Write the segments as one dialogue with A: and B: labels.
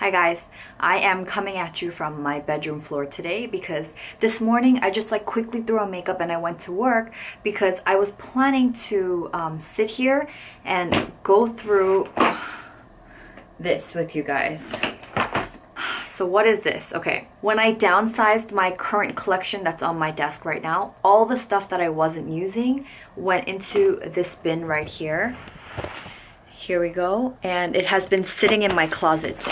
A: Hi guys, I am coming at you from my bedroom floor today because this morning I just quickly threw on makeup and I went to work because I was planning to sit here and go through this with you guys. So what is this? Okay, when I downsized my current collection that's on my desk right now, all the stuff that I wasn't using went into this bin right here. Here we go, and it has been sitting in my closet.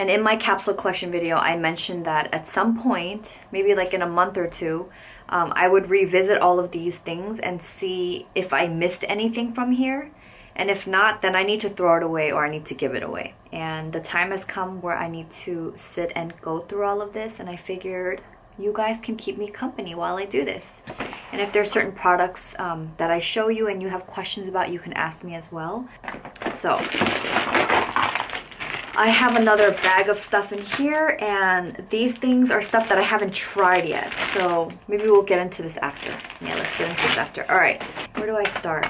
A: And in my capsule collection video, I mentioned that at some point, maybe in a month or two, I would revisit all of these things and see if I missed anything from here. And if not, then I need to throw it away or I need to give it away. And the time has come where I need to sit and go through all of this, and I figured you guys can keep me company while I do this. And if there's certain products that I show you and you have questions about, you can ask me as well. So I have another bag of stuff in here, and these things are stuff that I haven't tried yet. So maybe we'll get into this after. Yeah, let's get into this after. All right, where do I start?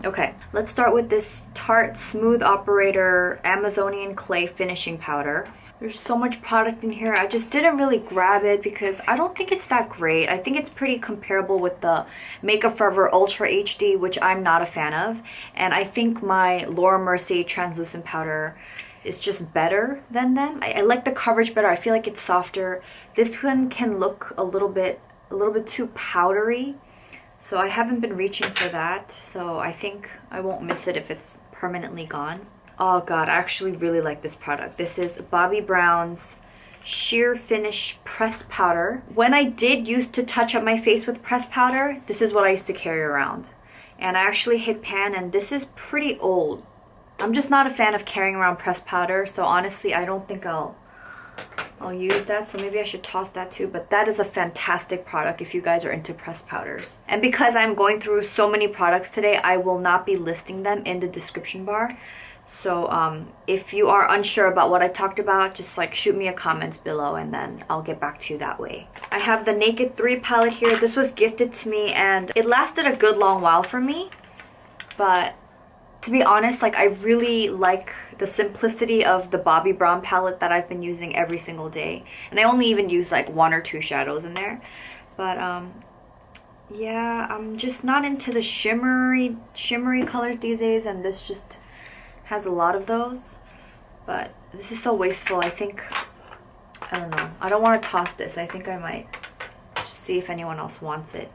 A: Okay, let's start with this Tarte Smooth Operator Amazonian Clay Finishing Powder. There's so much product in here. I just didn't really grab it because I don't think it's that great. I think it's pretty comparable with the Makeup Forever Ultra HD, which I'm not a fan of. And I think my Laura Mercier Translucent Powder is just better than them. I like the coverage better. I feel like it's softer. This one can look a little bit too powdery. So I haven't been reaching for that. So I think I won't miss it if it's permanently gone. Oh god, I actually really like this product. This is Bobbi Brown's Sheer Finish Pressed Powder. When I did used to touch up my face with pressed powder, this is what I used to carry around. And I actually hit pan, and this is pretty old. I'm just not a fan of carrying around pressed powder, so honestly I don't think I'll use that, so maybe I should toss that too. But that is a fantastic product if you guys are into pressed powders. And because I'm going through so many products today, I will not be listing them in the description bar. So if you are unsure about what I talked about, just shoot me a comment below and then I'll get back to you that way. I have the Naked 3 palette here. This was gifted to me and it lasted a good long while for me. But to be honest, I really like the simplicity of the Bobbi Brown palette that I've been using every single day. And I only even use 1 or 2 shadows in there. But yeah, I'm just not into the shimmery colors these days, and this just has a lot of those. But this is so wasteful. I think, I don't know, I don't want to toss this. I think I might just see if anyone else wants it.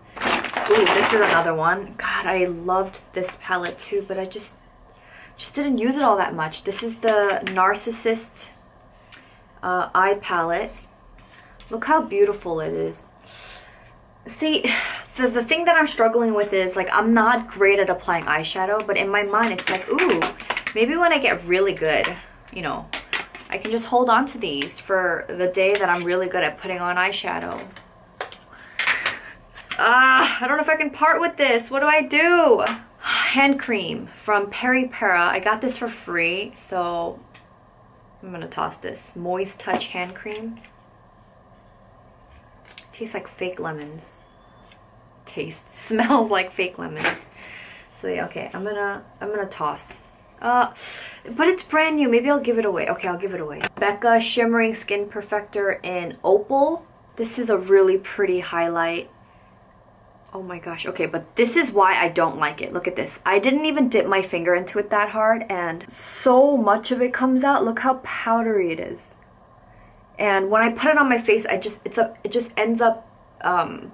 A: Ooh, this is another one. God, I loved this palette too, but I just didn't use it all that much. This is the Narcissist eye palette. Look how beautiful it is. See, the thing that I'm struggling with is I'm not great at applying eyeshadow, but in my mind it's ooh, maybe when I get really good, you know, I can just hold on to these for the day that I'm really good at putting on eyeshadow. I don't know if I can part with this. What do I do? Hand cream from Peri Para. I got this for free, so I'm gonna toss this. Moist Touch hand cream. Tastes like fake lemons. Smells like fake lemons. So yeah, okay, I'm gonna toss. But it's brand new. Maybe I'll give it away. Okay, I'll give it away. Becca Shimmering Skin Perfector in Opal. This is a really pretty highlight. Oh my gosh. Okay, but this is why I don't like it. Look at this. I didn't even dip my finger into it that hard, and so much of it comes out. Look how powdery it is. And when I put it on my face, it just ends up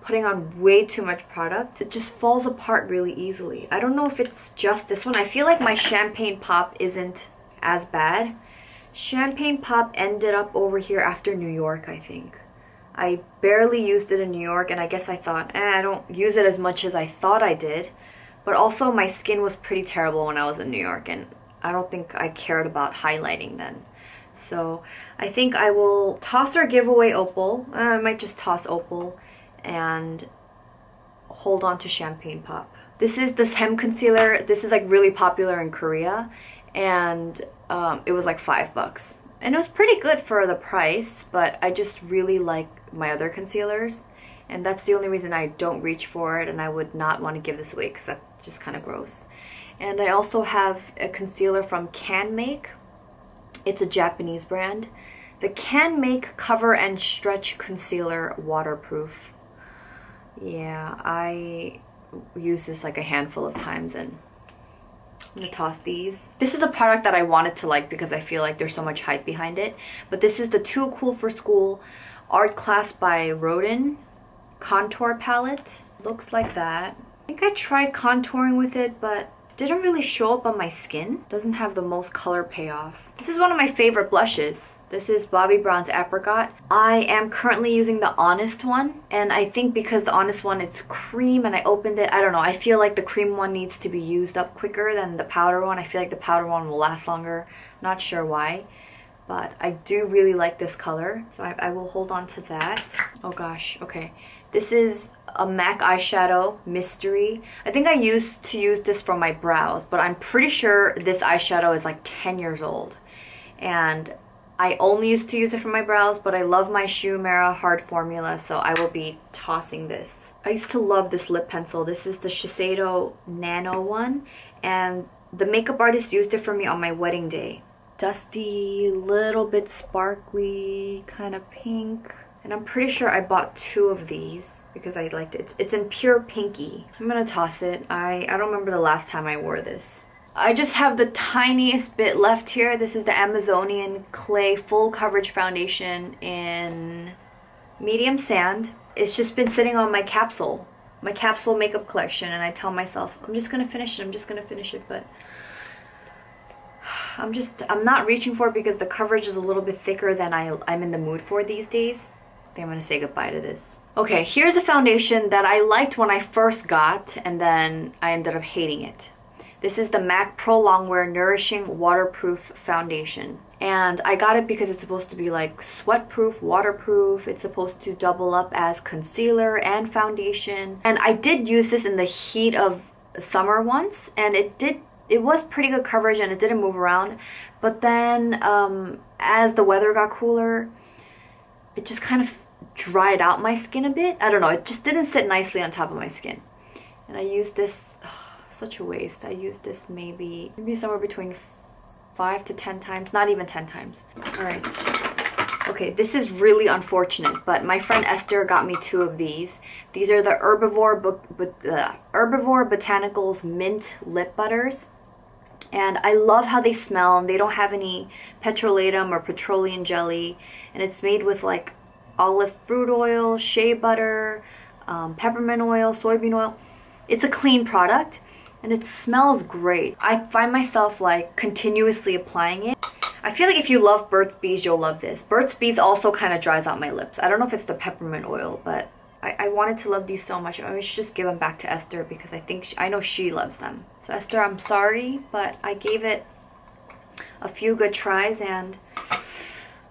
A: putting on way too much product. It just falls apart really easily. I don't know if it's just this one. I feel like my Champagne Pop isn't as bad. Champagne Pop ended up over here after New York, I think. I barely used it in New York, and I guess I thought, I don't use it as much as I thought I did. But also my skin was pretty terrible when I was in New York, and I don't think I cared about highlighting then. So I think I will toss or give away Opal. I might just toss Opal and hold on to Champagne Pop. This is this hem concealer. This is really popular in Korea, and it was $5. And it was pretty good for the price, but I just really like my other concealers, and that's the only reason I don't reach for it, and I would not want to give this away because that's just kind of gross. And I also have a concealer from Can Make It's a Japanese brand. The Can Make Cover and Stretch Concealer Waterproof. Yeah, I use this like a handful of times and I'm gonna toss these. This is a product that I wanted to like because I feel like there's so much hype behind it. But this is the Too Cool for School Art Class by Rodin Contour Palette. Looks like that. I think I tried contouring with it, but didn't really show up on my skin. Doesn't have the most color payoff. This is one of my favorite blushes. This is Bobbi Brown's Apricot. I am currently using the Honest one, and I think because the Honest one, it's cream and I opened it, I don't know, I feel like the cream one needs to be used up quicker than the powder one. I feel like the powder one will last longer. Not sure why, but I do really like this color, so I will hold on to that. Oh gosh, okay. This is a MAC eyeshadow, Mystery. I think I used to use this for my brows, but I'm pretty sure this eyeshadow is like 10 years old. And I only used to use it for my brows, but I love my Shumera hard formula, so I will be tossing this. I used to love this lip pencil. This is the Shiseido Nano one, and the makeup artist used it for me on my wedding day. Dusty, little bit sparkly, kind of pink. And I'm pretty sure I bought 2 of these because I liked it. It's in pure pinky. I'm gonna toss it. I don't remember the last time I wore this. I just have the tiniest bit left here. This is the Amazonian Clay Full Coverage Foundation in medium sand. It's just been sitting on my capsule makeup collection, and I tell myself, I'm just gonna finish it, but I'm not reaching for it because the coverage is a little bit thicker than I'm in the mood for these days. I think I'm gonna say goodbye to this. Okay, here's a foundation that I liked when I first got, and then I ended up hating it. This is the MAC Pro Longwear Nourishing Waterproof Foundation. And I got it because it's supposed to be like sweat-proof, waterproof. It's supposed to double up as concealer and foundation. And I did use this in the heat of summer once, and it was pretty good coverage and it didn't move around. But then as the weather got cooler, it just kind of dried out my skin a bit. I don't know, it just didn't sit nicely on top of my skin. And I used this, such a waste. I used this maybe somewhere between 5 to 10 times, not even 10 times. All right. Okay, this is really unfortunate, but my friend Esther got me 2 of these. These are the Herbivore Botanicals Mint Lip Butters. And I love how they smell, and they don't have any petrolatum or petroleum jelly. And it's made with like olive fruit oil, shea butter, peppermint oil, soybean oil. It's a clean product, and it smells great. I find myself like continuously applying it. I feel like if you love Burt's Bees, you'll love this. Burt's Bees also kind of dries out my lips. I don't know if it's the peppermint oil, but I wanted to love these so much. I should just give them back to Esther because I know she loves them. So Esther, I'm sorry, but I gave it a few good tries. And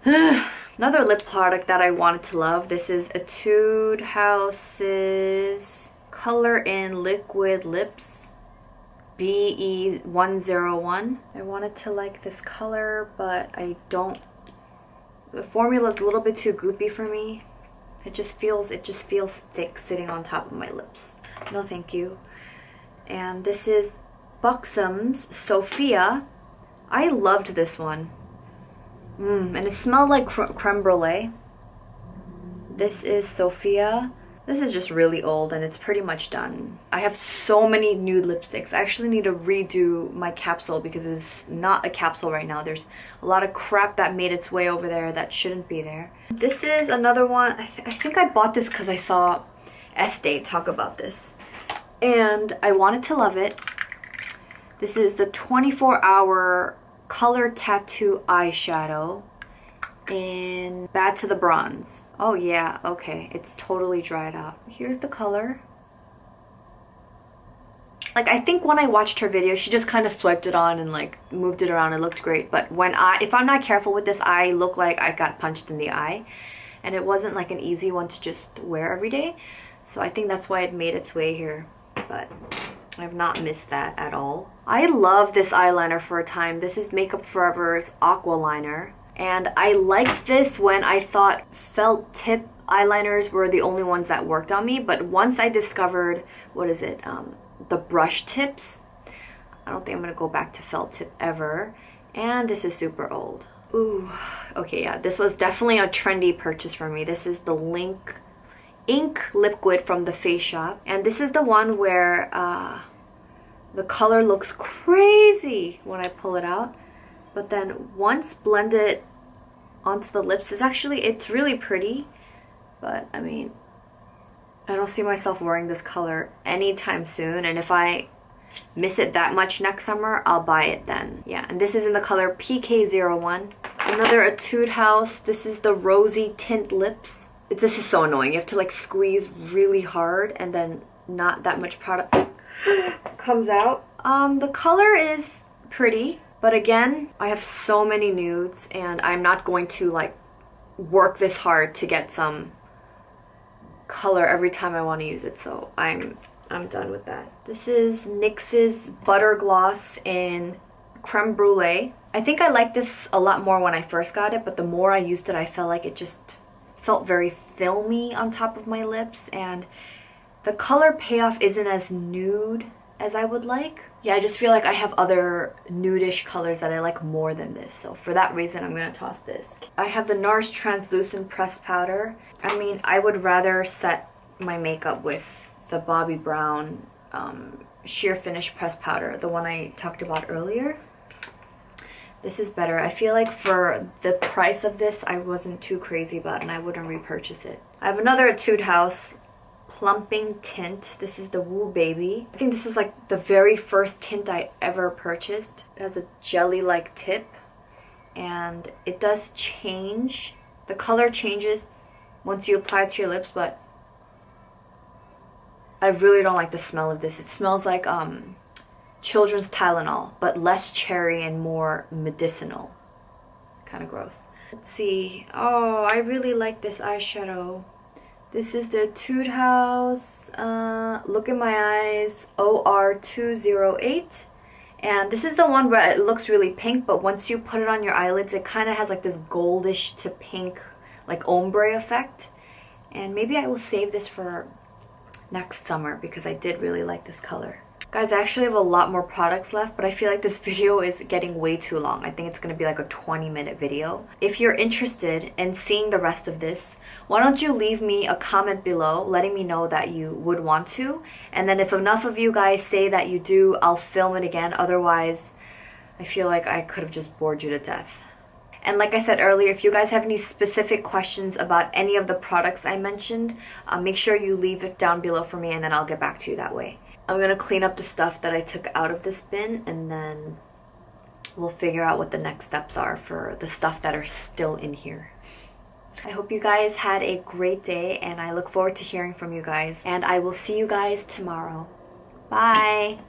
A: another lip product that I wanted to love. This is Etude House's Color in Liquid Lips BE101. I wanted to like this color, but I don't. The formula is a little bit too goopy for me. It just feels thick sitting on top of my lips. No thank you. And this is Buxom's Sophia. I loved this one. And it smelled like creme brulee. This is Sophia. This is just really old and it's pretty much done. I have so many nude lipsticks. I actually need to redo my capsule because it's not a capsule right now. There's a lot of crap that made its way over there that shouldn't be there. This is another one. I think I bought this because I saw Estee talk about this. And I wanted to love it. This is the 24-hour Color Tattoo Eyeshadow in Bad to the Bronze. Oh yeah, okay, it's totally dried out. Here's the color. Like, I think when I watched her video, she just kind of swiped it on and like moved it around. It looked great, but if I'm not careful with this, I look like I got punched in the eye, and it wasn't like an easy one to just wear every day. So I think that's why it made its way here, but I've not missed that at all. I love this eyeliner for a time. This is Makeup Forever's Aqua Liner. And I liked this when I thought felt tip eyeliners were the only ones that worked on me. But once I discovered, what is it, the brush tips, I don't think I'm going to go back to felt tip ever. And this is super old. Ooh, okay, yeah, this was definitely a trendy purchase for me. This is the Ink Liquid from the Face Shop. And this is the one where the color looks crazy when I pull it out. But then once blended onto the lips, it's really pretty. But I mean, I don't see myself wearing this color anytime soon. And if I miss it that much next summer, I'll buy it then. Yeah, and this is in the color PK01. Another Etude House. This is the Rosy Tint Lips. This is so annoying. You have to like squeeze really hard and then not that much product comes out. The color is pretty, but again, I have so many nudes and I'm not going to like work this hard to get some color every time I want to use it, so I'm done with that. This is NYX's Butter Gloss in Creme Brulee. I think I liked this a lot more when I first got it, but the more I used it, I felt like it just felt very filmy on top of my lips, and the color payoff isn't as nude as I would like. Yeah, I just feel like I have other nudish colors that I like more than this, so for that reason I'm gonna toss this. I have the NARS Translucent Pressed Powder. I mean, I would rather set my makeup with the Bobbi Brown Sheer Finish Pressed Powder, the one I talked about earlier. This is better. I feel like for the price of this, I wasn't too crazy about it and I wouldn't repurchase it. I have another Etude House Plumping Tint. This is the Woo Baby. I think this was like the very first tint I ever purchased. It has a jelly-like tip and it does change. The color changes once you apply it to your lips, but I really don't like the smell of this. It smells like children's Tylenol, but less cherry and more medicinal. Kind of gross. Let's see. Oh, I really like this eyeshadow. This is the Etude House Look in My Eyes OR208. And this is the one where it looks really pink, but once you put it on your eyelids, it kind of has like this goldish to pink, like ombre effect. And maybe I will save this for next summer because I did really like this color. Guys, I actually have a lot more products left, but I feel like this video is getting way too long. I think it's going to be like a 20-minute video. If you're interested in seeing the rest of this, why don't you leave me a comment below letting me know that you would want to. And then if enough of you guys say that you do, I'll film it again. Otherwise, I feel like I could have just bored you to death. And like I said earlier, if you guys have any specific questions about any of the products I mentioned, make sure you leave it down below for me and then I'll get back to you that way. I'm going to clean up the stuff that I took out of this bin and then we'll figure out what the next steps are for the stuff that are still in here. I hope you guys had a great day and I look forward to hearing from you guys. And I will see you guys tomorrow. Bye!